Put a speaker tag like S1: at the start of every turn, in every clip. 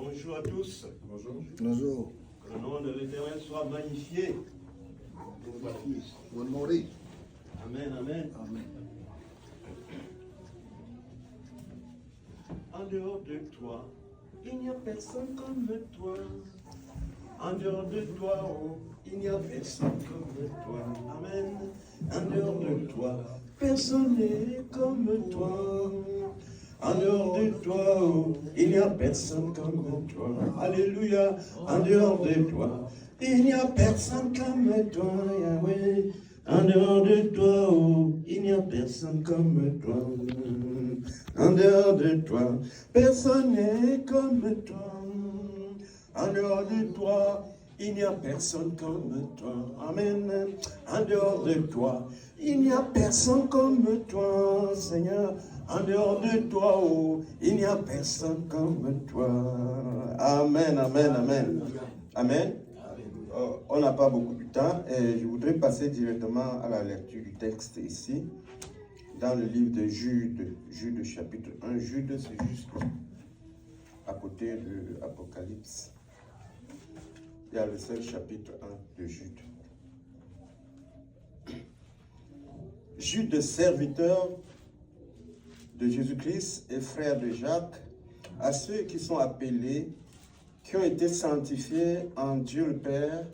S1: Bonjour à tous.
S2: Bonjour.
S3: Bonjour.
S1: Que le nom de l'Éternel soit magnifié.
S3: Bonne morning.
S1: Amen, amen.
S3: Amen.
S1: En dehors de toi, il n'y a personne comme toi. En dehors de toi, oh, il n'y a personne comme toi. Amen. En dehors de toi, personne n'est comme toi. En dehors de toi, oh, il n'y a personne comme toi. Alléluia. En dehors de toi, il n'y a personne comme toi, Yahweh. En dehors de toi, oh, il n'y a personne comme toi. En dehors de toi, personne n'est comme toi. En dehors de toi, il n'y a personne comme toi. Amen. En dehors de toi, il n'y a personne comme toi, Seigneur. En dehors de toi, oh, il n'y a personne comme toi. Amen, amen, amen. Amen. On n'a pas beaucoup de temps et je voudrais passer directement à la lecture du texte ici, dans le livre de Jude, Jude chapitre 1. Jude, c'est juste à côté de l'Apocalypse. Il y a le seul chapitre 1 de Jude. Jude, serviteur de Jésus-Christ et frère de Jacques, à ceux qui sont appelés, qui ont été sanctifiés en Dieu le Père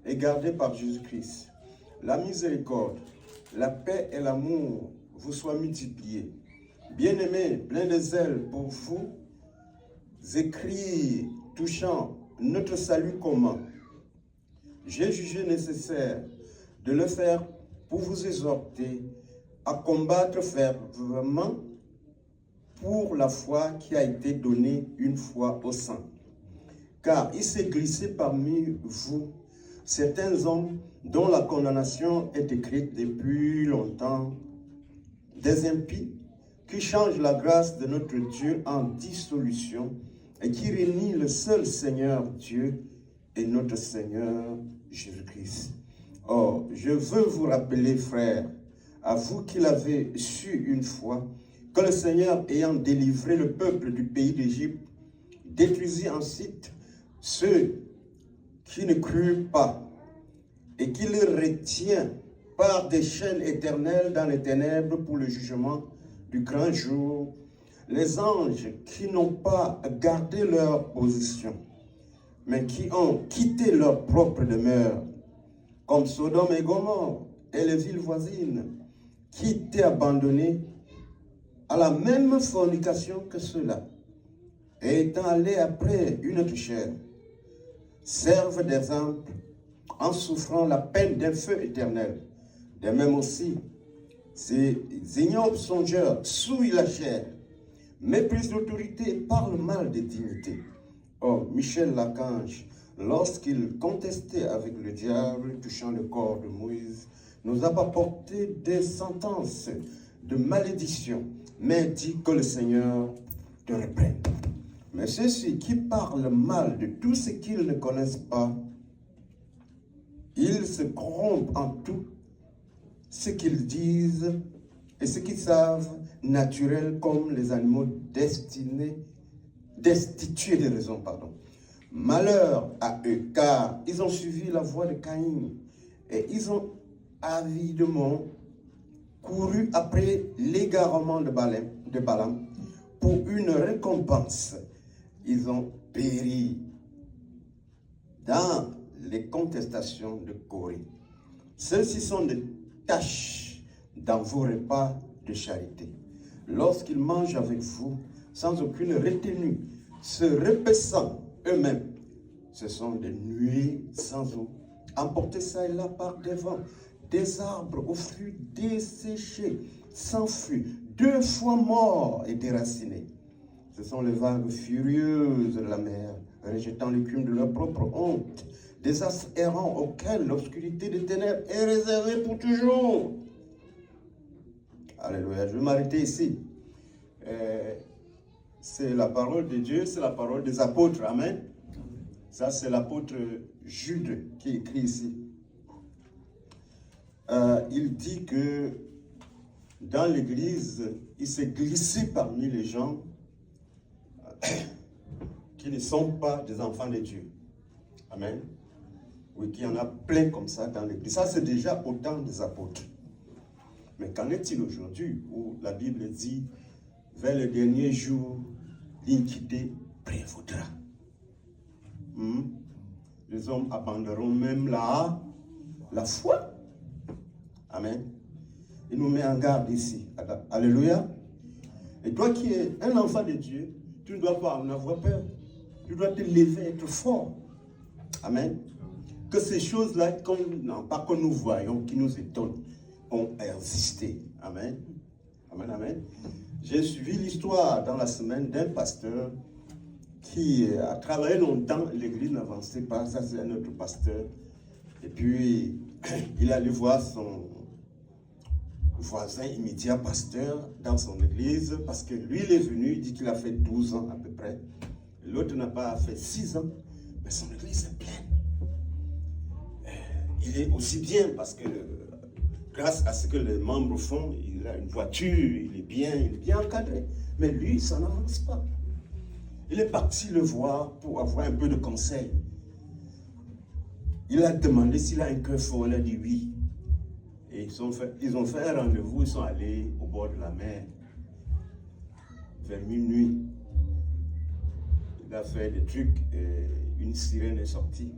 S1: et gardés par Jésus-Christ. La miséricorde, la paix et l'amour vous soient multipliés. Bien-aimés, plein de zèle pour vous, écrire touchant notre salut commun. J'ai jugé nécessaire de le faire pour vous exhorter à combattre fermement pour la foi qui a été donnée une fois aux saints. Car il s'est glissé parmi vous certains hommes dont la condamnation est écrite depuis longtemps, des impies qui changent la grâce de notre Dieu en dissolution et qui renient le seul Seigneur Dieu et notre Seigneur Jésus-Christ. Or, je veux vous rappeler, frères, à vous qui l'avez su une fois, que le Seigneur, ayant délivré le peuple du pays d'Égypte, détruisit ensuite ceux qui ne crurent pas et qui les retient par des chaînes éternelles dans les ténèbres pour le jugement du grand jour, les anges qui n'ont pas gardé leur position, mais qui ont quitté leur propre demeure, comme Sodome et Gomorrhe et les villes voisines, qui étaient abandonnées à la même fornication que ceux-là, et étant allés après une autre chair, servent d'exemple en souffrant la peine d'un feu éternel. De même aussi, ces ignobles songeurs souillent la chair, méprisent l'autorité et parlent mal des dignités. Or, Michel l'Archange, lorsqu'il contestait avec le diable touchant le corps de Moïse, nous a pas porté des sentences de malédiction, mais dit que le Seigneur te reprenne. Mais ceux-ci qui parlent mal de tout ce qu'ils ne connaissent pas, ils se corrompent en tout ce qu'ils disent et ce qu'ils savent naturel comme les animaux destitués de raison. Malheur à eux, car ils ont suivi la voie de Caïn et ils ont avidement couru après l'égarement de Balaam pour une récompense. Ils ont péri dans les contestations de Corée. Ceux-ci sont des tâches dans vos repas de charité. Lorsqu'ils mangent avec vous, sans aucune retenue, se repaissant eux-mêmes, ce sont des nuées sans eau, emportés ça et là par des vents, des arbres aux fruits desséchés, sans fruits, 2 fois morts et déracinés. Ce sont les vagues furieuses de la mer, rejetant l'écume de leur propre honte, des astres errants auxquels l'obscurité des ténèbres est réservée pour toujours. Alléluia, je vais m'arrêter ici. C'est la parole de Dieu, c'est la parole des apôtres, amen. Ça, c'est l'apôtre Jude qui écrit ici. Il dit que dans l'église, il s'est glissé parmi les gens qui ne sont pas des enfants de Dieu. Amen. Oui, qu'il y en a plein comme ça dans l'Église. Ça, c'est déjà au temps des apôtres. Mais qu'en est-il aujourd'hui où la Bible dit, vers le dernier jour, l'iniquité prévaudra. Les hommes abandonneront même la foi. Amen. Il nous met en garde ici. Alléluia. Et toi qui es un enfant de Dieu, tu ne dois pas en avoir peur. Tu dois te lever, être fort. Amen. Que ces choses-là, pas que nous voyons, qui nous étonnent, ont existé. Amen. Amen, amen. J'ai suivi l'histoire dans la semaine d'un pasteur qui a travaillé longtemps. L'église n'avançait pas. Ça, c'est un autre pasteur. Et puis, il allait voir son voisin immédiat pasteur dans son église parce que lui, il est venu, il dit qu'il a fait 12 ans à peu près. L'autre n'a pas fait 6 ans, mais son église est pleine. Il est aussi bien parce que grâce à ce que les membres font, il a une voiture, il est bien encadré. Mais lui, ça n'avance pas. Il est parti le voir pour avoir un peu de conseil. Il a demandé s'il a un cœur fort, il a dit oui. Et ils ont fait un rendez-vous, ils sont allés au bord de la mer. Vers minuit, il a fait des trucs, et une sirène est sortie.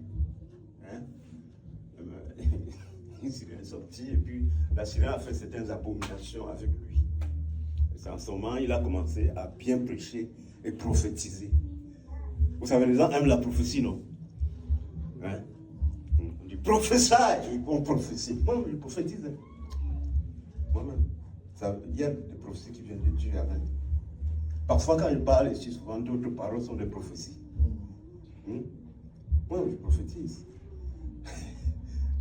S1: Hein? Une sirène est sortie, et puis la sirène a fait certaines abominations avec lui. Et en ce moment, il a commencé à bien prêcher et prophétiser. Vous savez, les gens aiment la prophétie, non? Hein? On dit prophétie, ils vont prophétiser. Moi, je prophétise. Moi-même. Il y a des prophéties qui viennent de Dieu. Amen. Parfois, quand il parle, ici, souvent d'autres paroles sont des prophéties. Moi, je prophétise.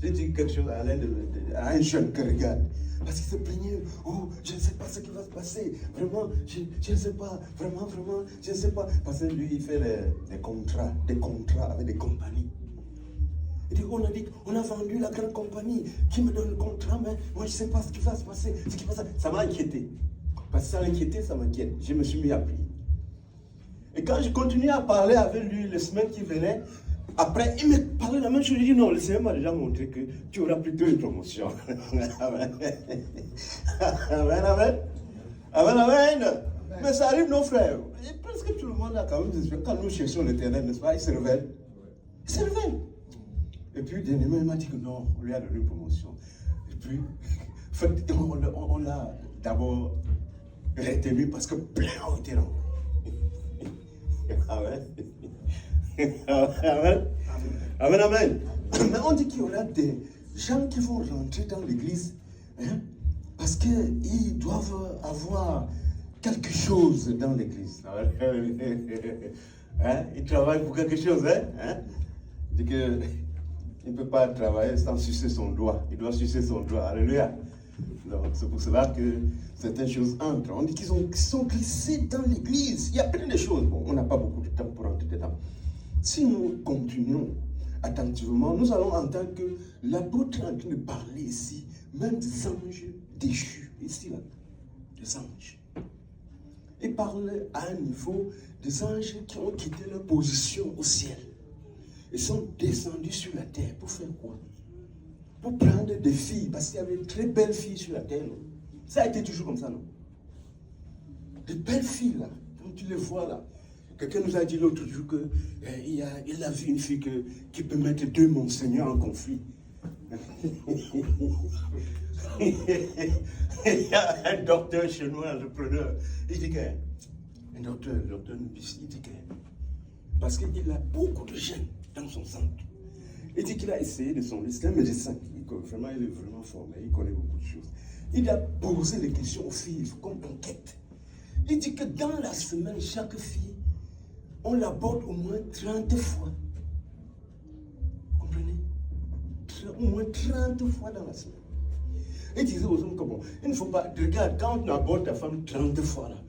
S1: J'ai dit quelque chose à un jeune qui regarde. Parce qu'il se plaignait. Oh, je ne sais pas ce qui va se passer. Vraiment, je ne sais pas. Vraiment, je ne sais pas. Parce que lui, il fait des contrats avec des compagnies. Il dit, on a vendu la grande compagnie qui me donne le contrat, mais moi, je ne sais pas ce qui va se passer. Ça m'a inquiété. Parce que ça m'inquiétait, ça m'inquiète. Je me suis mis à prier. Et quand je continuais à parler avec lui les semaines qui venaient, après, il me parlait la même chose. Je dis non, le Seigneur m'a déjà montré que tu auras plutôt une promotion. Amen. Amen, amen. Amen, amen. Mais ça arrive, nos frères. Et presque tout le monde a quand même des esprits. Quand nous cherchons l'Éternel, n'est-ce pas, il se révèle. Il se révèle. Et puis, dernièrement, il m'a dit que non, on lui a donné une promotion. Et puis, on l'a d'abord retenu parce que plein ont été renvoyés. Amen. Amen. Amen, amen. Mais on dit qu'il y aura des gens qui vont rentrer dans l'église parce qu'ils doivent avoir quelque chose dans l'église. Ils travaillent pour quelque chose. Il dit qu'il ne peut pas travailler sans sucer son doigt. Il doit sucer son doigt. Alléluia. Donc, c'est pour cela que certaines choses entrent. On dit qu'ils sont glissés dans l'église. Il y a plein de choses. Bon, on n'a pas beaucoup de temps pour rentrer dedans. Si nous continuons attentivement, nous allons entendre que l'apôtre est en train de parler ici, même des anges déchus, ici, là, des anges. Il parle à un niveau des anges qui ont quitté leur position au ciel. Ils sont descendus sur la terre pour faire quoi? Pour prendre des filles, parce qu'il y avait de très belles filles sur la terre, non? Ça a été toujours comme ça, non? Des belles filles, là, comme tu les vois, là. Quelqu'un nous a dit l'autre jour qu'il a vu une fille qui peut mettre deux monseigneurs en conflit. Il y a un docteur chez nous, un entrepreneur. Il dit un docteur il dit que parce qu'il a beaucoup de jeunes dans son centre. Il dit qu'il a essayé de son c'est un médecin. Il est vraiment formé, il connaît beaucoup de choses. Il a posé des questions aux filles comme enquête. Il dit que dans la semaine, chaque fille, on l'aborde au moins 30 fois. Vous comprenez? Au moins 30 fois dans la semaine. Il disait aux hommes que bon, il ne faut pas. Regarde, quand on aborde ta femme 30 fois, là,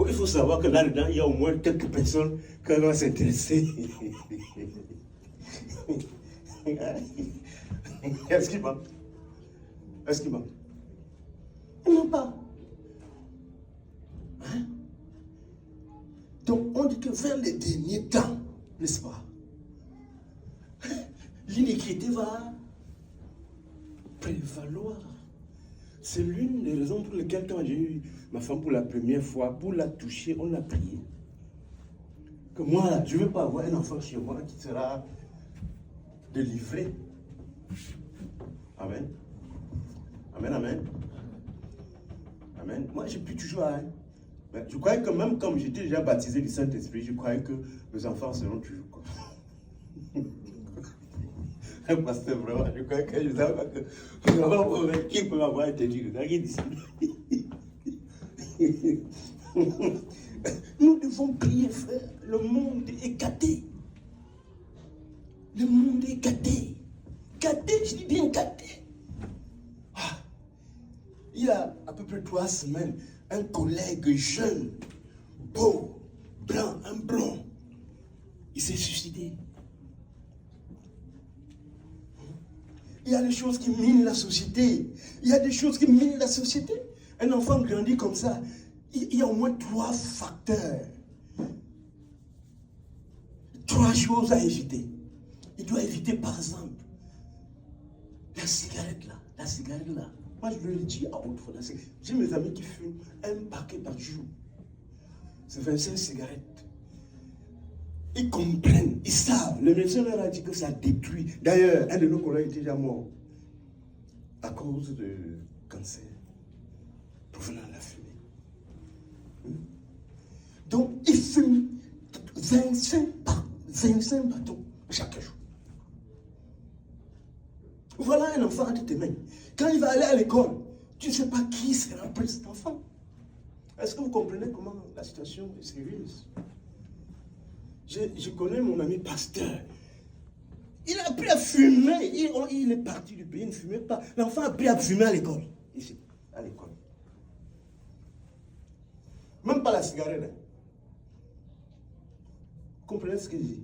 S1: il faut savoir que là-dedans, il y a au moins quelques personnes qui vont s'intéresser. Est-ce qu'il manque? Est-ce qu'il manque? Il ne manque pas. Hein? Donc, on dit que vers les derniers temps, n'est-ce pas, l'iniquité va prévaloir. C'est l'une des raisons pour lesquelles, quand j'ai eu ma femme pour la première fois, pour la toucher, on l'a prié. Que moi, là, je ne veux pas avoir un enfant chez moi qui sera délivré. Amen. Amen, amen. Amen. Moi, je prie toujours. Mais je croyais que même comme j'étais déjà baptisé du Saint-Esprit, je croyais que mes enfants seront toujours comme parce que vraiment, je croyais que je ne savais pas que qui peut avoir été dit. Nous devons prier, frère. Le monde est gâté. Le monde est gâté. Gâté, je dis bien gâté. Il y a à peu près 3 semaines, un collègue jeune, beau, blanc, un blond, il s'est suicidé. Il y a des choses qui minent la société. Il y a des choses qui minent la société. Un enfant grandit comme ça. Il y a au moins 3 facteurs. 3 choses à éviter. Il doit éviter, par exemple, la cigarette là. La cigarette là. Moi, je le dis à haute voix. J'ai mes amis qui fument un paquet par jour. C'est 25 cigarettes. Ils comprennent, ils savent. Le médecin leur a dit que ça détruit. D'ailleurs, un de nos collègues était déjà mort à cause de cancer provenant de la fumée. Donc, ils fument 25 bâtons chaque jour. Voilà un enfant entre tes mains. Quand il va aller à l'école, tu ne sais pas qui sera après cet enfant. Est-ce que vous comprenez comment la situation est sérieuse? Je connais mon ami pasteur. Il a appris à fumer. Il est parti du pays, il ne fumait pas. L'enfant a appris à fumer à l'école. Ici, à l'école. Même pas la cigarette. Hein. Vous comprenez ce que je dis?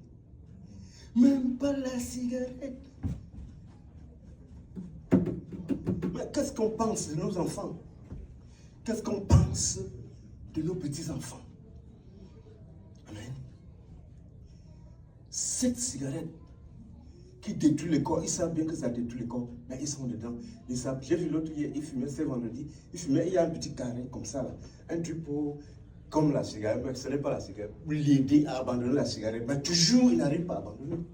S1: Même pas la cigarette. Mais qu'est-ce qu'on pense de nos enfants? Qu'est-ce qu'on pense de nos petits-enfants? Amen. Cette cigarette qui détruit le corps, ils savent bien que ça détruit le corps, mais ils sont dedans. Ils savent. J'ai vu l'autre hier, il fumait, c'est vendredi, il fumait, il y a un petit carré comme ça, là, un truc pour, comme la cigarette, mais ce n'est pas la cigarette, pour l'aider à abandonner la cigarette, mais toujours il n'arrive pas à abandonner.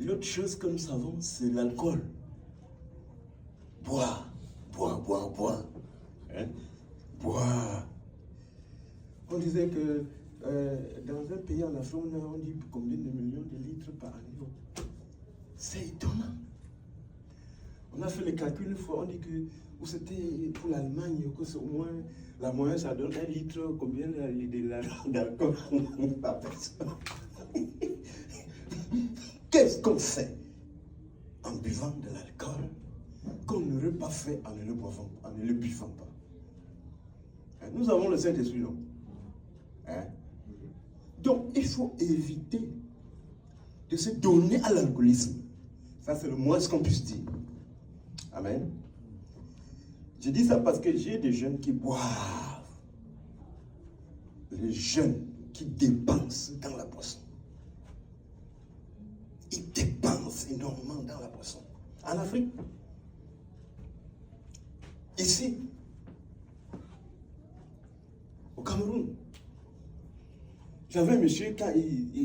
S1: L'autre chose que nous savons, c'est l'alcool. Boire. Hein? Boire. On disait que dans un pays en Afrique, on dit combien de millions de litres par année. C'est étonnant. On a fait les calculs une fois, on dit que c'était pour l'Allemagne, que c'est au moins, la moyenne, ça donne 1 litre, combien d'alcool par personne. Qu'est-ce qu'on fait en buvant de l'alcool qu'on n'aurait pas fait en ne le buvant pas? Nous avons le Saint-Esprit, non? Hein? Donc, il faut éviter de se donner à l'alcoolisme. Ça, c'est le moins qu'on puisse dire. Amen. Je dis ça parce que j'ai des jeunes qui boivent. Les jeunes qui dépensent dans la boisson. Ils dépensent énormément dans la boisson. En Afrique. Ici. Au Cameroun. J'avais un monsieur, quand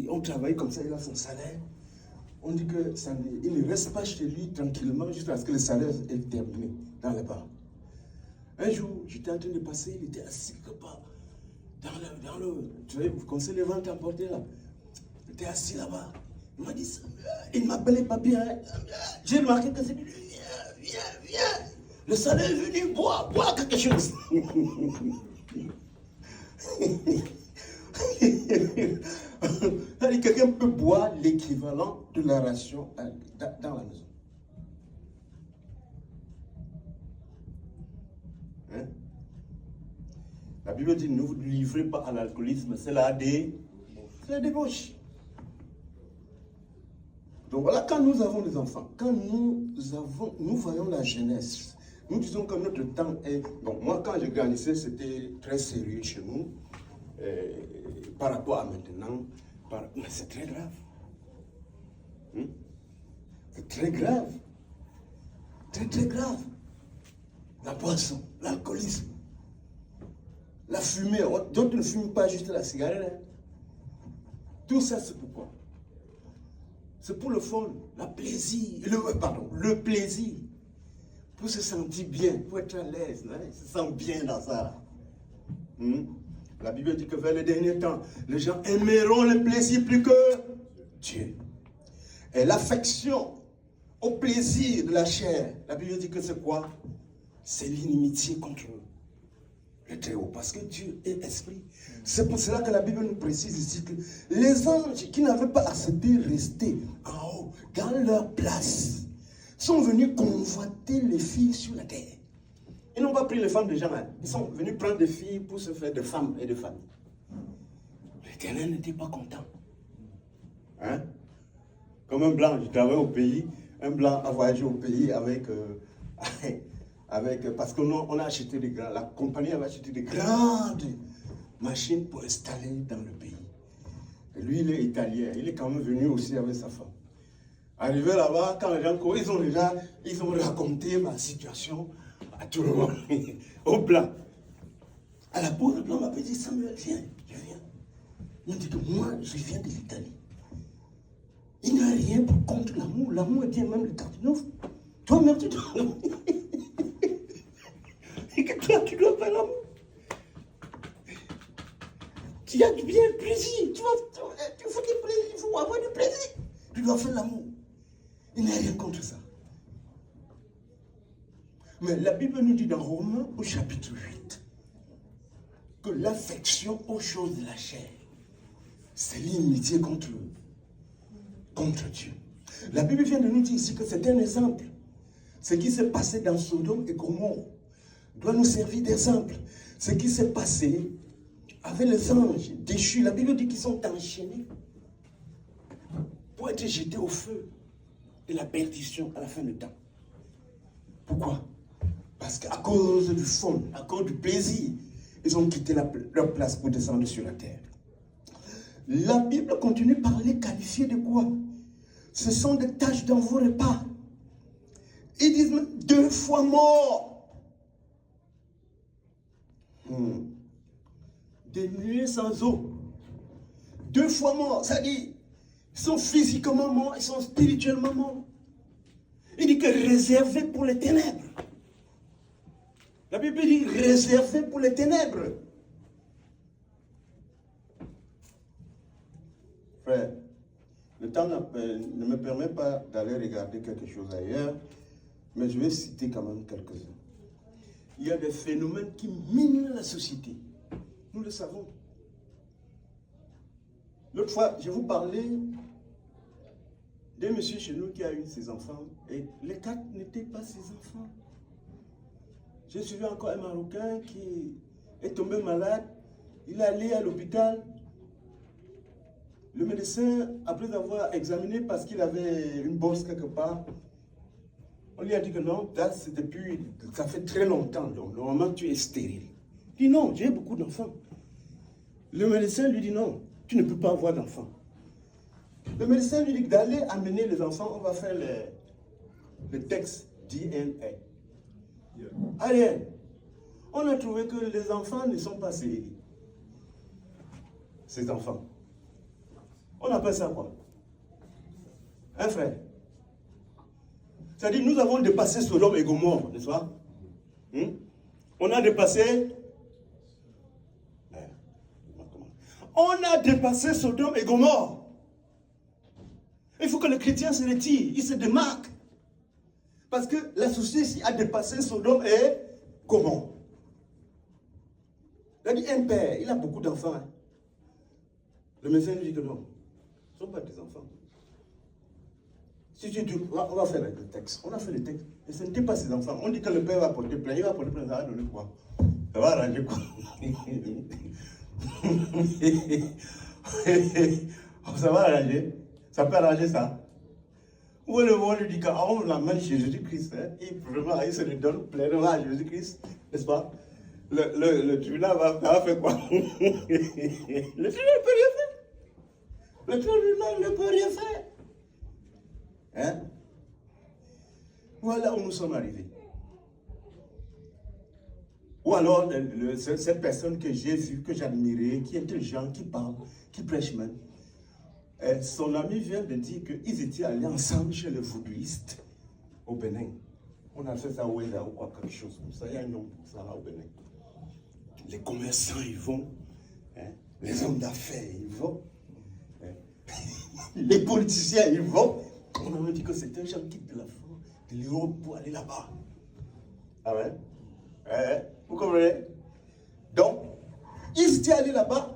S1: on travaille comme ça, il a son salaire. On dit que il ne reste pas chez lui tranquillement jusqu'à ce que le salaire est terminé dans les bars. Un jour, j'étais en train de passer, il était assis quelque part. Tu sais, vous connaissez les ventes à porter là. Il était assis là-bas. Il m'a dit ça. Il ne m'appelait pas bien. J'ai remarqué que c'est lui. Viens. Le salaire est venu, bois quelque chose. Quelqu'un peut boire l'équivalent de la ration dans la maison. Hein? La Bible dit, ne vous livrez pas à l'alcoolisme, c'est la débauche. Donc voilà, quand nous avons des enfants, quand nous voyons la jeunesse, Nous disons que notre temps est... Bon, moi, quand je grandissais, c'était très sérieux chez nous. Par rapport à maintenant, mais c'est très grave. C'est très grave. Très, très grave. La boisson, l'alcoolisme, la fumée. D'autres ne fument pas juste la cigarette. Hein. Tout ça, c'est pourquoi? C'est pour le fun, le plaisir. Pour se sentir bien, pour être à l'aise. Hein, se sentir bien dans ça. La Bible dit que vers les derniers temps, les gens aimeront le plaisir plus que Dieu. Et l'affection au plaisir de la chair, la Bible dit que c'est quoi? C'est l'inimitié contre le Très-Haut, parce que Dieu est esprit. C'est pour cela que la Bible nous précise ici que les anges qui n'avaient pas accepté de rester en haut, dans leur place, sont venus convoiter les filles sur la terre. Ils n'ont pas pris les femmes des gens, hein. Ils sont venus prendre des filles pour se faire de femmes et de familles. L'Éternel n'était pas content. Hein? Comme un blanc, je travaille au pays, un blanc a voyagé au pays avec parce qu'on a acheté la compagnie avait acheté des grandes machines pour installer dans le pays. Et lui, il est italien, il est quand même venu aussi avec sa femme. Arrivé là-bas, quand les gens ils ont raconté ma situation à tout le monde, au blanc. À la pause, le blanc m'a dit, Samuel, viens, je viens. Il m'a dit que moi, je viens de l'Italie. Il n'y a rien contre l'amour. L'amour est bien même le cardinal. Toi-même, tu dois et que toi, tu dois faire l'amour. Tu as bien le plaisir. Il faut avoir du plaisir. Tu dois faire l'amour. Il n'y a rien contre ça. Mais la Bible nous dit dans Romains au chapitre 8 que l'affection aux choses de la chair, c'est l'inimitié contre Dieu. La Bible vient de nous dire ici que c'est un exemple. Ce qui s'est passé dans Sodome et Gomorrhe doit nous servir d'exemple. Ce qui s'est passé avec les anges déchus, la Bible dit qu'ils sont enchaînés pour être jetés au feu de la perdition à la fin du temps. Pourquoi? Parce qu'à cause du fond, à cause du plaisir, ils ont quitté leur place pour descendre sur la terre. La Bible continue par les qualifier de quoi? Ce sont des tâches dans vos repas. Ils disent 2 fois morts. Des nuées sans eau. 2 fois morts. Ça dit, ils sont physiquement morts, ils sont spirituellement morts. Il dit que réservé pour les ténèbres. La Bible dit réservé pour les ténèbres. Frère, le temps ne me permet pas d'aller regarder quelque chose ailleurs, mais je vais citer quand même quelques-uns. Il y a des phénomènes qui minent la société. Nous le savons. L'autre fois, je vous parlais d'un monsieur chez nous qui a eu ses enfants, et les 4 n'étaient pas ses enfants. J'ai suivi encore un Marocain qui est tombé malade. Il est allé à l'hôpital. Le médecin, après avoir examiné parce qu'il avait une bosse quelque part, on lui a dit que non, ça fait très longtemps, donc normalement tu es stérile. Il dit non, j'ai beaucoup d'enfants. Le médecin lui dit non, tu ne peux pas avoir d'enfants. Le médecin lui dit d'aller amener les enfants, on va faire le texte DNA. Allez, on a trouvé que les enfants ne sont pas ces enfants. On appelle ça quoi? Un frère. C'est-à-dire, nous avons dépassé Sodome et Gomorrhe, n'est-ce pas? On a dépassé... On a dépassé Sodome et Gomorrhe. Il faut que le chrétien se retire, il se démarque. Parce que la société a dépassé Sodome et Gomorrhe. Il a dit un père, il a beaucoup d'enfants. Hein. Le médecin lui dit que non, ce ne sont pas des enfants. Si tu dis, on va faire le texte. On a fait le texte. Et ce n'était pas ses enfants. On dit que le père va porter plainte. Il va porter plainte, ça va donner quoi? Ça va arranger quoi? Ça va arranger. Ça peut arranger ça. Où le monde lui dit qu'on l'amène chez Jésus-Christ, hein, et vraiment, il se le donne pleinement à Jésus-Christ, n'est-ce pas? Le tribunal va faire quoi? Le tribunal ne peut rien faire. Le tribunal ne peut rien faire. Hein? Voilà où nous sommes arrivés. Ou alors, cette personne que j'ai vue, que j'admirais, qui est intelligent, qui parle, qui prêche même, son ami vient de dire qu'ils étaient allés ensemble chez le vaudouiste au Bénin. On a fait ça au Ouéda ou quoi, quelque chose comme ça. Il y a un nom pour ça là au Bénin. Les commerçants, ils vont. Hein? Les hommes d'affaires, ils vont. Hein? Les politiciens, ils vont. On a dit que c'est un gens qui quitte de la France, de l'Europe pour aller là-bas. Ah ouais? Vous comprenez? Donc, ils étaient allés là-bas.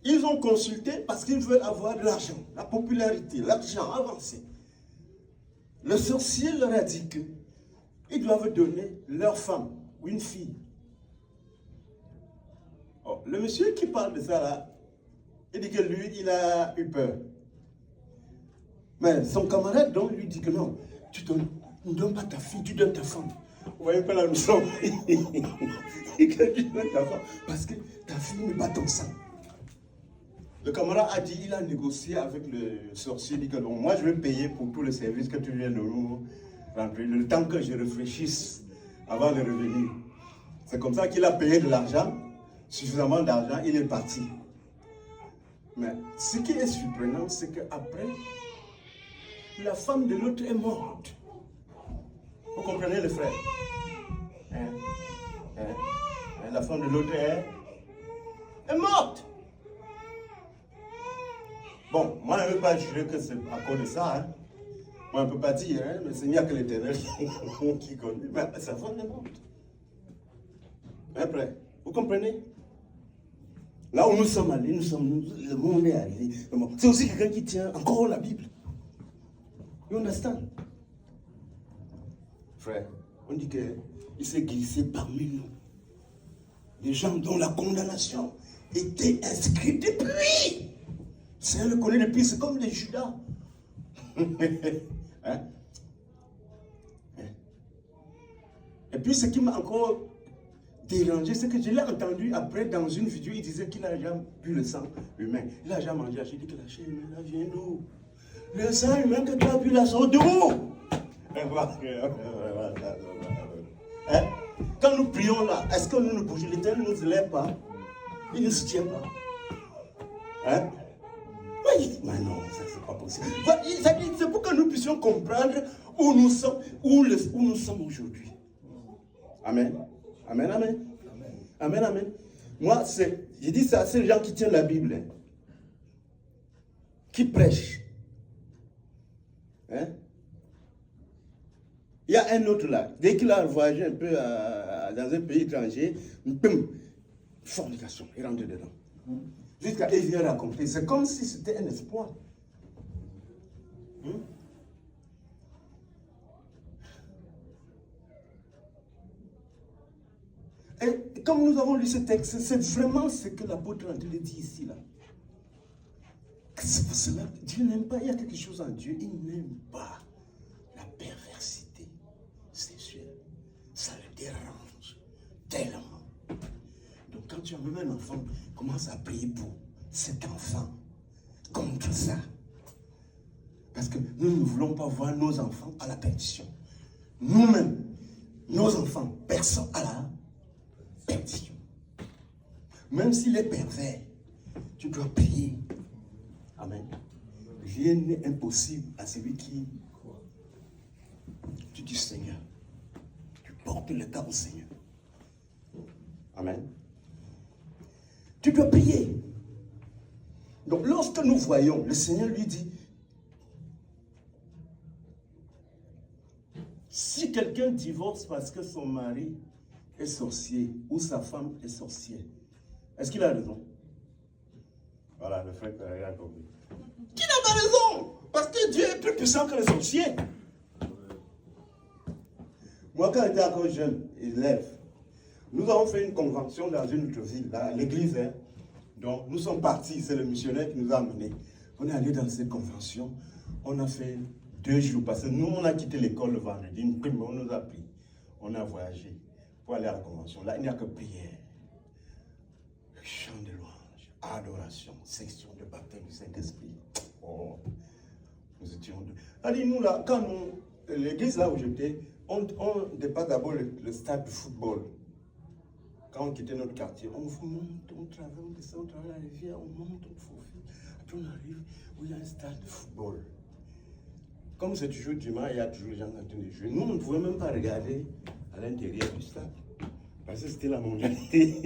S1: Ils ont consulté parce qu'ils veulent avoir de l'argent, la popularité, l'argent avancé. Le sorcier leur a dit qu'ils doivent donner leur femme ou une fille. Oh, le monsieur qui parle de ça là, il dit que lui, il a eu peur. Mais son camarade donc lui dit que non, ne donnes pas ta fille, tu donnes ta femme. Vous voyez pas là nous sommes. Tu donnes ta femme parce que ta fille n'est pas ton sang. Le camarade a dit, il a négocié avec le sorcier, il dit que non, moi je vais payer pour tous les services que tu viens de nous rendre, le temps que je réfléchisse avant de revenir. C'est comme ça qu'il a payé de l'argent, suffisamment d'argent, il est parti. Mais ce qui est surprenant, c'est qu'après, la femme de l'autre est morte. Vous comprenez les frères? La femme de l'autre est morte. Bon, moi, je ne veux pas jurer que c'est à cause de ça. Hein. Moi, je ne peux pas dire, hein, mais c'est mieux que l'Éternel qui connaît. Mais sa femme est morte. Après, vous comprenez? Là où nous sommes allés, le monde est arrivé. C'est aussi quelqu'un qui tient encore la Bible. You understand? Frère, on dit qu'il s'est glissé parmi nous. Des gens dont la condamnation était inscrite depuis. C'est le connaît depuis, c'est comme les Judas. Hein? Et puis ce qui m'a encore dérangé, c'est que je l'ai entendu après dans une vidéo, il disait qu'il n'a jamais bu le sang humain. Il n'a jamais mangé. J'ai dit que la chair humaine, elle vient d'où? Le sang humain que tu as bu, la sort d'où? Hein? Quand nous prions là, est-ce que nous ne bougeons? L'Éternel ne nous élève pas? Il ne se tient pas. Hein? Oui, mais non, ça c'est pas possible. C'est pour que nous puissions comprendre où nous sommes, où nous sommes aujourd'hui. Amen. Amen, amen. Amen, amen. Moi, j'ai dit ça, c'est les gens qui tiennent la Bible, hein, qui prêchent. Hein? Il y a un autre là, dès qu'il a voyagé un peu dans un pays étranger, fornication, il rentre dedans. Jusqu'à il vient raconter. C'est comme si c'était un espoir. Et comme nous avons lu ce texte, c'est vraiment ce que l'apôtre André dit ici. Là. C'est pour cela que Dieu n'aime pas. Il y a quelque chose en Dieu. Il n'aime pas la perversité sexuelle. Ça le dérange tellement. Donc quand tu as même un enfant, commence à prier pour cet enfant, contre ça. Parce que nous ne voulons pas voir nos enfants à la perdition. Nous-mêmes, nos enfants, personne à la perdition. Même s'il est pervers, tu dois prier. Amen. Rien n'est impossible à celui qui croit. Tu dis Seigneur, tu portes le cas au Seigneur. Amen. Tu dois prier. Donc lorsque nous voyons, le Seigneur lui dit, si quelqu'un divorce parce que son mari est sorcier ou sa femme est sorcière, est-ce qu'il a raison? Voilà, le frère qui a compris. Qui n'a pas raison? Parce que Dieu est plus puissant que les sorciers. Moi, quand j'étais encore jeune, élève, nous avons fait une convention dans une autre ville, là, l'église. Hein. Donc, nous sommes partis, c'est le missionnaire qui nous a amenés. On est allé dans cette convention, on a fait 2 jours, parce que nous, on a quitté l'école le vendredi, on nous a pris, on a voyagé pour aller à la convention. Là, il n'y a que prière, chant de louange, adoration, section de baptême du Saint-Esprit. Oh, nous étions deux. Allez, nous là, quand l'église là où j'étais, on dépasse d'abord le stade de football. Quand on quittait notre quartier, on monte, on traverse, on descend, on traverse la rivière, on monte, on faufile. Après on arrive où il y a un stade de football. Comme c'est toujours dimanche, il y a toujours les gens en train de jouer. Nous, on ne pouvait même pas regarder à l'intérieur du stade. Parce que c'était la mondialité.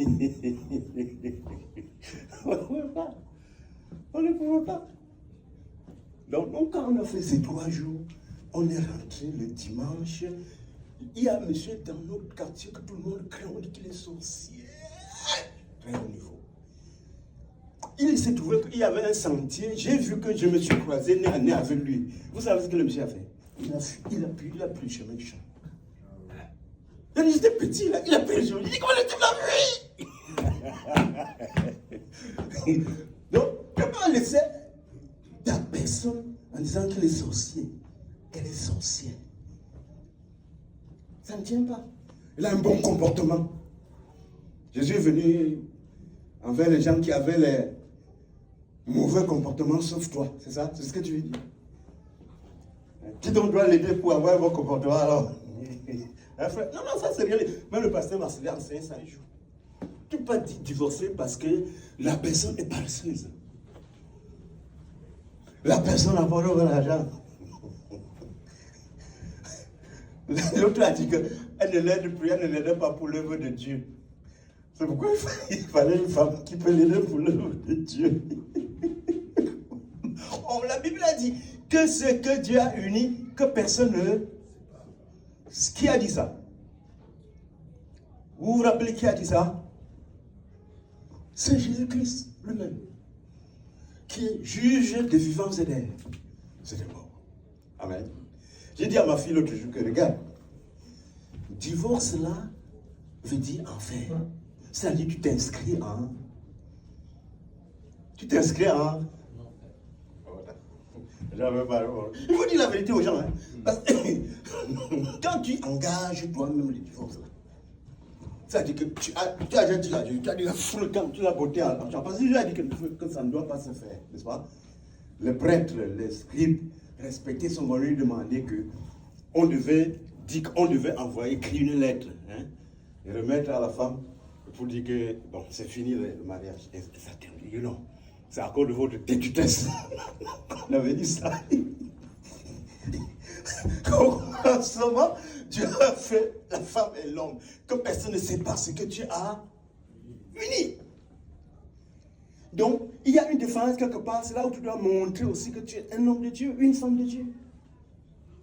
S1: On ne pouvait pas. On ne pouvait pas. Donc, quand on a fait ces 3 jours, on est rentré le dimanche. Il y a un monsieur dans notre quartier que tout le monde craint, on dit qu'il est sorcier. Très haut niveau. Il s'est trouvé qu'il y avait un sentier. J'ai vu que je me suis croisé nez à nez avec lui. Vous savez ce que le monsieur a fait? Il a pris le chemin du champ. J'étais petit, là, il a pris le chemin. Il dit comment tu l'as vu? Donc, je ne peux pas laisser la personne en disant qu'il est sorcier. Elle est sorcière. Ça ne tient pas. Il a un bon comportement. Jésus est venu envers les gens qui avaient les mauvais comportements, sauf toi. C'est ça? C'est ce que tu veux dire? Qui donc doit l'aider pour avoir un bon comportement alors? Non, ça c'est rien. Même le pasteur Marcel a enseigné ça un jour. Tu ne peux pas divorcer parce que la personne est paresseuse. La personne n'a pas l'argent. L'autre a dit qu'elle ne l'aide plus, elle ne l'aide pas pour l'œuvre de Dieu. C'est pourquoi il fallait une femme qui peut l'aider pour l'œuvre de Dieu. Oh, la Bible a dit que ce que Dieu a uni, que personne ne... Qui a dit ça? Vous vous rappelez qui a dit ça? C'est Jésus-Christ lui-même, qui est juge des vivants et des morts. Amen. J'ai dit à ma fille l'autre jour que, regarde, divorce là veut dire enfer. C'est-à-dire tu t'inscris en... Tu t'inscris en... Il faut dire la vérité aux gens. Hein. Parce que quand tu engages toi-même le divorce là, c'est-à-dire que tu as déjà dit à Dieu, tu as dit le temps, tu l'as botté en l'argent. Parce que Dieu a dit que ça ne doit pas se faire, n'est-ce pas? Les prêtres, les scribes, respectés sont venus demander qu'on devait envoyer, écrire une lettre, hein, et remettre à la femme pour dire que bon, c'est fini le mariage. Et ça termine. Non, c'est à cause de votre têtutesse. On avait dit ça. Comment Dieu a fait la femme et l'homme, que personne ne sait pas ce que Dieu a uni. Donc, il y a une différence quelque part, c'est là où tu dois montrer aussi que tu es un homme de Dieu, une femme de Dieu.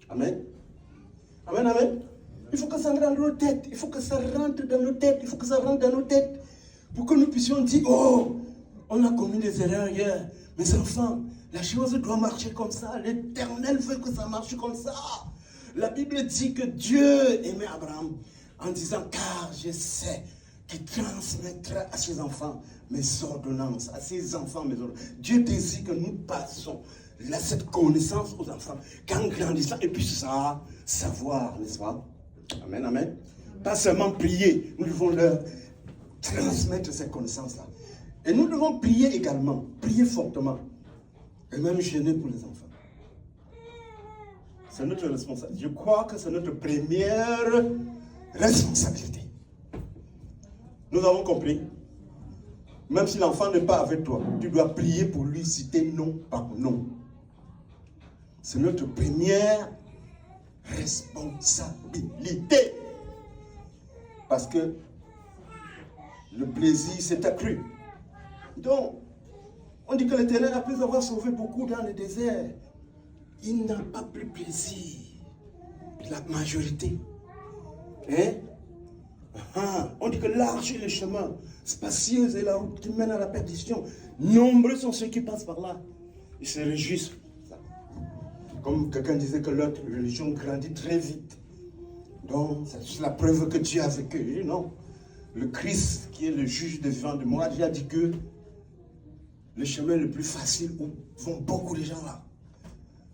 S1: Amen. Amen, amen. Il faut que ça rentre dans nos têtes, il faut que ça rentre dans nos têtes, il faut que ça rentre dans nos têtes, pour que nous puissions dire, oh, on a commis des erreurs hier, mes enfants, la chose doit marcher comme ça, l'Éternel veut que ça marche comme ça. La Bible dit que Dieu aimait Abraham en disant, car je sais qu'il transmettra à ses enfants mes ordonnances, à ses enfants mes ordonnances. Dieu désire que nous passions cette connaissance aux enfants, qu'en grandissant, ils puissent savoir, n'est-ce pas? Amen, amen. Pas seulement prier, nous devons leur transmettre cette connaissance-là. Et nous devons prier également, prier fortement, et même jeûner pour les enfants. C'est notre responsabilité. Je crois que c'est notre première responsabilité. Nous avons compris. Même si l'enfant n'est pas avec toi, tu dois prier pour lui citer nom par nom. C'est notre première responsabilité. Parce que le plaisir s'est accru. Donc, on dit que l'Éternel, après avoir sauvé beaucoup dans le désert, il n'a pas pris plaisir. La majorité. Hein? On dit que large est le chemin, spacieuse est la route qui mène à la perdition. Nombreux sont ceux qui passent par là. Ils se réjouissent. Comme quelqu'un disait que l'autre religion grandit très vite. Donc, c'est la preuve que Dieu a vécu. Non. Le Christ, qui est le juge des vivants de moi, Dieu a dit que le chemin le plus facile où vont beaucoup de gens là,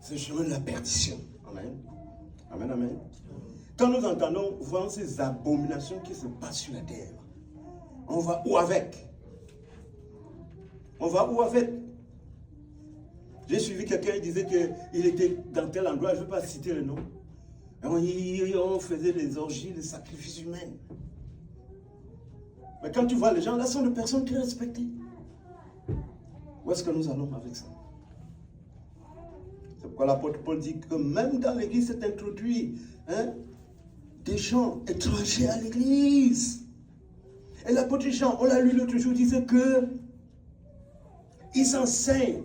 S1: C'est le chemin de la perdition. Amen. Amen, amen. Quand nous entendons, voyons ces abominations qui se passent sur la terre, on va où avec? On va où avec? J'ai suivi quelqu'un qui disait qu'il était dans tel endroit, je ne veux pas citer le nom. On faisait des orgies, des sacrifices humains. Mais quand tu vois, les gens là sont des personnes très respectées. Où est-ce que nous allons avec ça? C'est pourquoi l'apôtre Paul dit que même dans l'église s'est introduit des gens étrangers à l'église. Et l'apôtre Jean, on l'a lu l'autre jour, disait que ils enseignent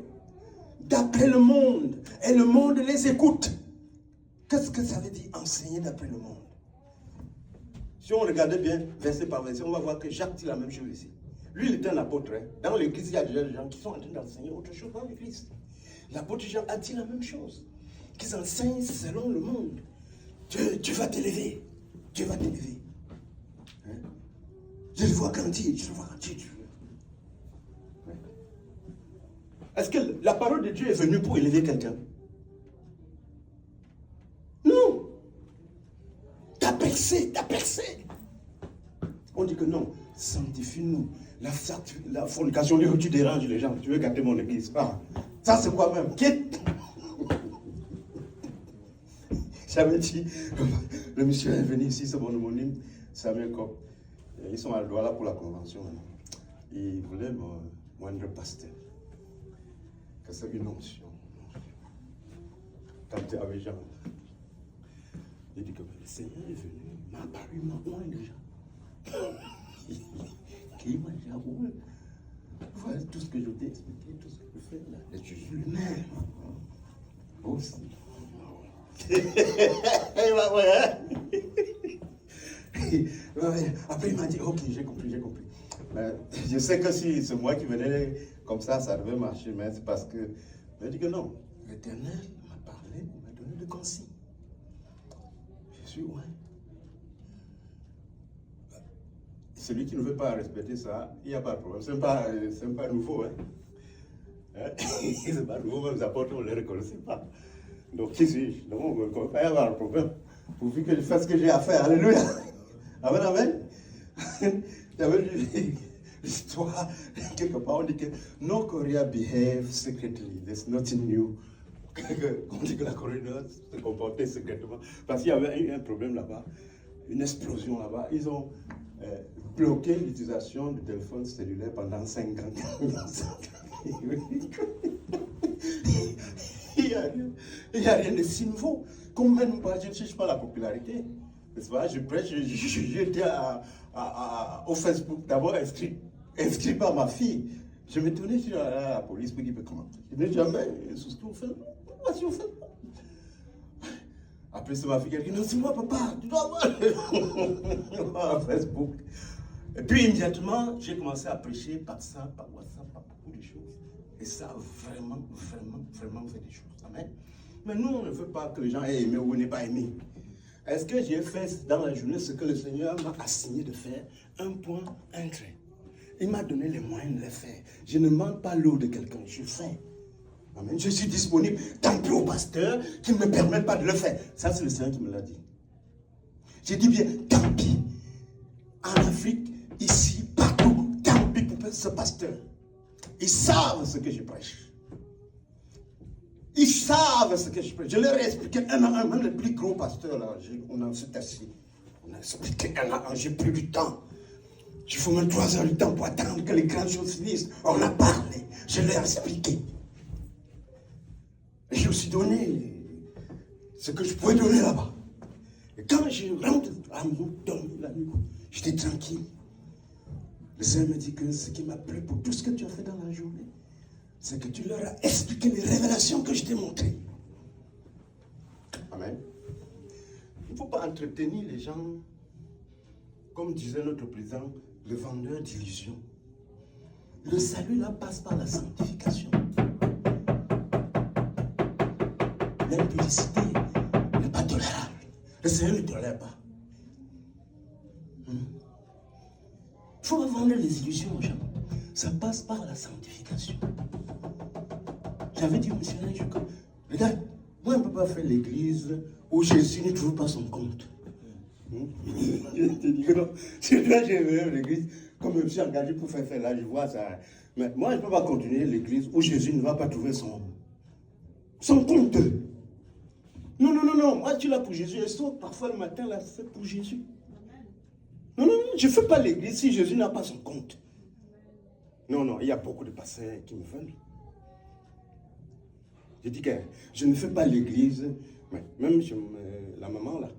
S1: d'après le monde et le monde les écoute. Qu'est-ce que ça veut dire enseigner d'après le monde? Si on regardait bien verset par verset, on va voir que Jacques dit la même chose ici. Lui, il était un apôtre. Dans l'église, il y a déjà des gens qui sont en train d'enseigner autre chose dans l'église. L'apôtre Jean a dit la même chose. Qu'ils enseignent selon le monde. Dieu va t'élever. Dieu va t'élever. Je le vois grandir. Je le vois grandir. Est-ce que la parole de Dieu est venue pour élever quelqu'un? Non. T'as percé, t'as percé. On dit que non, sanctifie-nous. La fornication, tu déranges les gens, tu veux gâter mon église. Ah, ça c'est quoi même? Quitte. J'avais dit, le monsieur est venu ici, c'est mon homonyme, Samuel Kopp. Ils sont à Douala pour la convention. Ils voulaient moindre pasteur. Que c'est une onction. Quand tu es avec Jean, il dit que le Seigneur est venu, m'a apparu, m'a moins déjà. Qui m'a déjà oué. Voilà tout ce que je t'ai expliqué, tout ce que je fais là. Et je suis lui-même. Aussi. Après il m'a dit, ok, j'ai compris. Mais je sais que si c'est moi qui venais comme ça devait marcher, mais c'est parce que il m'a dit que non. L'Éternel m'a parlé, il m'a donné des consignes. Je suis ouais. Celui qui ne veut pas respecter ça, il n'y a pas de problème. C'est pas nouveau. C'est pas nouveau, même les apôtres, on ne les reconnaissait pas. Donc, qui suis-je? Donc, on ne peut pas y avoir un problème. Pourvu que je fasse ce que j'ai à faire. Alléluia. Amen, amen. J'avais lu l'histoire, quelque part, on dit que no Korea behave secretly. There's nothing new. On dit que la Corée se comportait secrètement. Parce qu'il y avait eu un problème là-bas, une explosion là-bas. Ils ont bloqué l'utilisation du téléphone cellulaire pendant 5 ans. Il n'y a rien de si nouveau. Comme même moi, je ne cherche pas la popularité. Pas, je prêche, j'étais au Facebook, d'abord inscrit par ma fille. Je me tournais sur la police pour dire comment. Je n'ai jamais souscrit au Facebook. Voici au Facebook. Après, c'est ma fille qui a dit non, c'est moi, papa, tu dois voir Facebook. Et puis immédiatement, j'ai commencé à prêcher par ça, par WhatsApp, par beaucoup de choses. Et ça a vraiment fait des choses. Amen. Mais nous, on ne veut pas que les gens aient aimé ou n'aient pas aimé. Est-ce que j'ai fait dans la journée ce que le Seigneur m'a assigné de faire? Un point, un trait. Il m'a donné les moyens de le faire. Je ne manque pas l'eau de quelqu'un, je fais. Amen. Je suis disponible. Tant pis au pasteur qui ne me permet pas de le faire. Ça, c'est le Seigneur qui me l'a dit. J'ai dit bien, tant pis. En Afrique, ici, partout, tant pis pour ce pasteur. Ils savent ce que je prêche. Ils savent ce que je prêche. Je leur ai expliqué un à un, même le plus gros pasteur là, on s'est assis. On a expliqué un à un, j'ai pris du temps. Il faut même 3 heures de temps pour attendre que les grandes choses finissent. On a parlé, je leur ai expliqué. Et j'ai aussi donné ce que je pouvais donner là-bas. Et quand je rentre à dormir la nuit, j'étais tranquille. Le Seigneur me dit que ce qui m'a plu pour tout ce que tu as fait dans la journée, c'est que tu leur as expliqué les révélations que je t'ai montrées. Amen. Il ne faut pas entretenir les gens, comme disait notre président, le vendeur d'illusions. Le salut là passe par la sanctification. L'impudicité n'est pas tolérable. Le Seigneur ne tolère pas. Il ne faut pas vendre les illusions aux gens. Ça passe par la sanctification. J'avais dit au missionnaire, regarde,
S2: Moi, on ne peut pas faire l'église où Jésus ne trouve pas son compte. Je te dis que non. C'est là que j'ai vu l'église, comme je me suis engagé pour faire là, je vois ça. Mais moi, je ne peux pas continuer l'église où Jésus ne va pas trouver son compte. Non, non, non, non. Moi, je suis là pour Jésus. Et sauf parfois le matin, là, c'est pour Jésus. Non, non, non. Je ne fais pas l'église si Jésus n'a pas son compte. Non, non. Il y a beaucoup de pasteurs qui me veulent. Je dis que je ne fais pas l'église. Mais même la maman, là,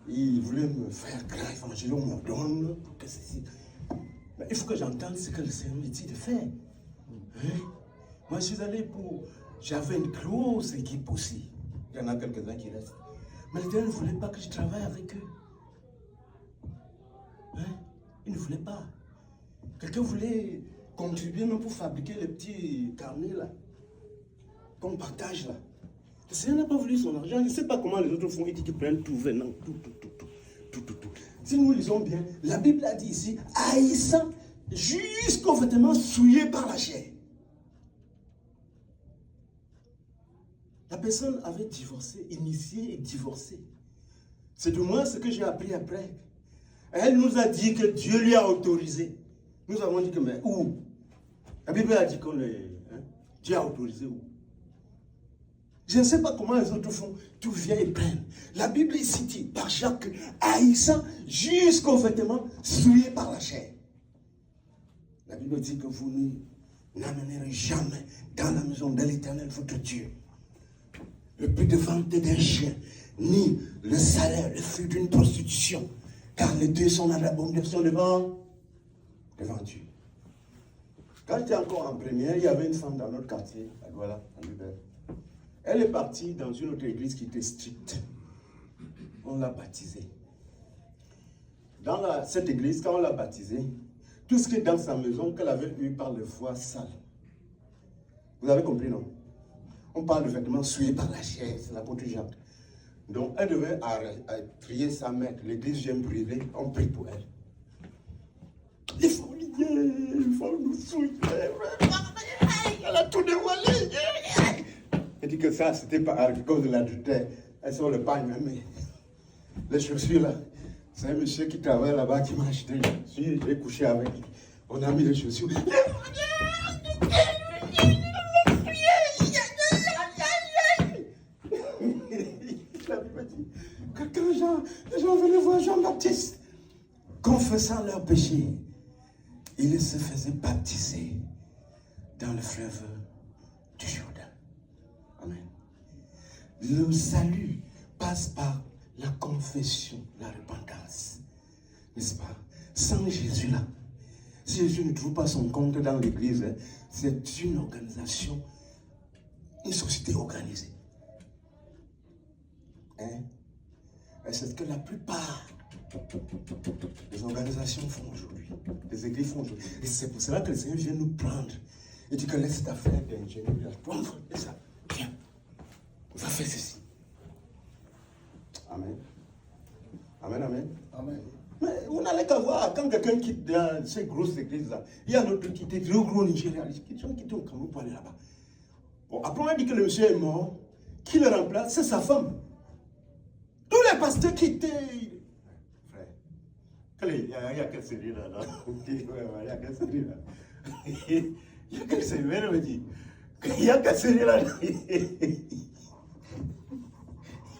S2: il voulait me faire grand évangile, on me donne pour que ceci. Mais il faut que j'entende ce que le Seigneur me dit de faire. Hein? Moi, je suis allé pour... J'avais une grosse équipe aussi. Il y en a quelques-uns qui restent. Mais l'Éternel ne voulait pas que je travaille avec eux. Hein? Il ne voulait pas. Quelqu'un voulait contribuer même pour fabriquer les petits carnets là. Qu'on partage là. Le Seigneur n'a pas voulu son argent. Je ne sais pas comment les autres font. Ils disent qu'ils prennent tout venant. Tout. Si nous lisons bien, la Bible a dit ici, haïssant jusqu'aux vêtements souillés par la chair. La personne avait divorcé, initié et divorcé. C'est de moi ce que j'ai appris après. Elle nous a dit que Dieu lui a autorisé. Nous avons dit que, mais où? La Bible a dit que Dieu a autorisé où? Je ne sais pas comment les autres font. Tout vient et prennent. La Bible ici dit, par Jacques, haïssant jusqu'aux vêtements souillés par la chair. La Bible dit que vous n'amènerez jamais dans la maison de l'Éternel votre Dieu le prix de vente d'un chien, ni le salaire, le fruit d'une prostitution. Car les deux sont dans l'abomination devant Dieu. Quand j'étais encore en première, il y avait une femme dans notre quartier, à Douala, en Libère. Elle est partie dans une autre église qui était stricte. On l'a baptisée. Dans cette église, quand on l'a baptisée, tout ce qui est dans sa maison, qu'elle avait eu par le foie sale. Vous avez compris, non? On parle de vêtements souillés par la chair, c'est l'apôtre Jacques. Donc, elle devait prier sa mère. L'église vient brûler, on prie pour elle. Il faut nous souiller. Elle a tout dévoilé. Elle dit que ça, c'était pas à cause de l'adultère. Elles sont le pagne, mais les chaussures là. C'est un monsieur qui travaille là-bas qui m'a acheté. J'ai couché avec lui. On a mis les chaussures. Quand les gens venaient voir Jean-Baptiste, confessant leurs péchés, ils se faisaient baptiser dans le fleuve du Jourdain. Amen. Le salut passe par la confession, la repentance. N'est-ce pas? Sans Jésus là, si Jésus ne trouve pas son compte dans l'église, c'est une organisation, une société organisée. Hein? Et c'est ce que la plupart des organisations font aujourd'hui, des églises font aujourd'hui. Et c'est pour cela que le Seigneur vient nous prendre. Il dit que laisse cette affaire d'ingénieur, et ça, viens, on va faire ceci. Amen. Amen, amen. Amen. Mais vous n'allez qu'à voir, quand quelqu'un quitte dans ces grosses églises-là, il y a d'autres qui étaient très gros au Nigeria, qui sont quittés au Cameroun pour aller là-bas. Bon, après on a dit que le monsieur est mort, qui le remplace, c'est sa femme. Tous les pasteurs qui étaient... Frère, il y a quelle série là? Il y a quelle série là? Il y a quelle série? Elle me dit. Il y a quelle série là? Il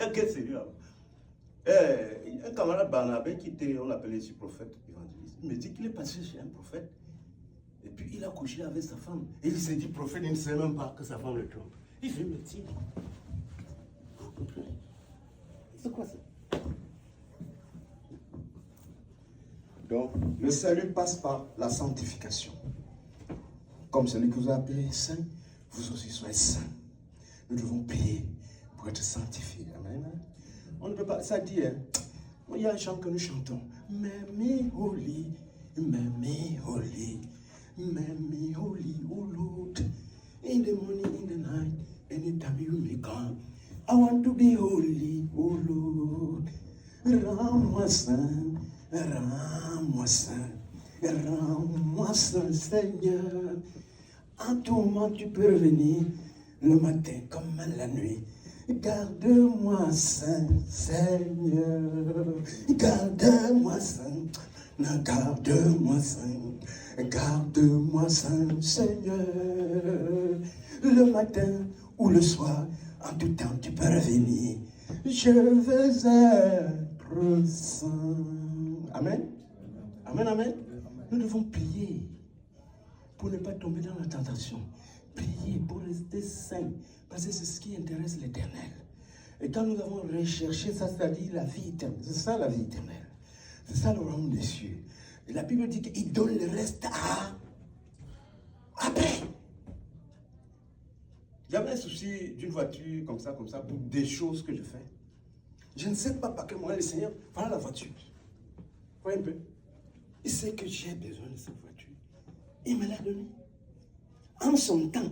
S2: y a quelle série là? Un camarade Barnabé qui était, on l'appelait ici prophète évangéliste, il me dit qu'il est passé chez un prophète et puis il a couché avec sa femme. Et il s'est dit, prophète, il ne sait même pas que sa femme le trompe. Il fait, mais tiens, vous comprenez? C'est quoi ça? Donc, le salut passe par la sanctification. Comme celui que vous appelez saint, vous aussi soyez saint. Nous devons prier pour être sanctifiés. Amen. On ne peut pas, ça dit, hein, il y a un chant que nous chantons. Make me holy, make me holy, make me holy, oh Lord. In the morning, in the night, anytime you may come. I want to be holy, oh Lord. Rends-moi saint, rends-moi saint, rends-moi saint, Seigneur. En tout moment, tu peux revenir le matin comme la nuit. Garde-moi saint, Seigneur. Garde-moi saint. Garde-moi saint. Garde-moi saint, Seigneur. Le matin ou le soir, en tout temps, tu peux revenir. Je veux être saint. Amen. Amen, amen. Nous devons prier pour ne pas tomber dans la tentation. Prier pour rester saint. Parce que c'est ce qui intéresse l'Éternel. Et quand nous avons recherché ça, c'est-à-dire la vie éternelle. C'est ça la vie éternelle. C'est ça le royaume des cieux. Et la Bible dit qu'il donne le reste après. J'avais un souci d'une voiture comme ça, pour des choses que je fais. Je ne sais pas par quel moyen le Seigneur, voilà la voiture. Voyez un peu. Il sait que j'ai besoin de cette voiture. Il me l'a donnée. En son temps.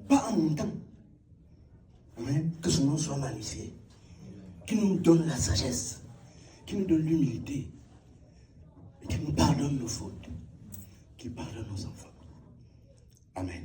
S2: Pas en mon temps. Amen. Que son nom soit magnifié. Qu'il nous donne la sagesse. Qu'il nous donne l'humilité. Et qu'il nous pardonne nos fautes. Qu'il pardonne nos enfants. Amen.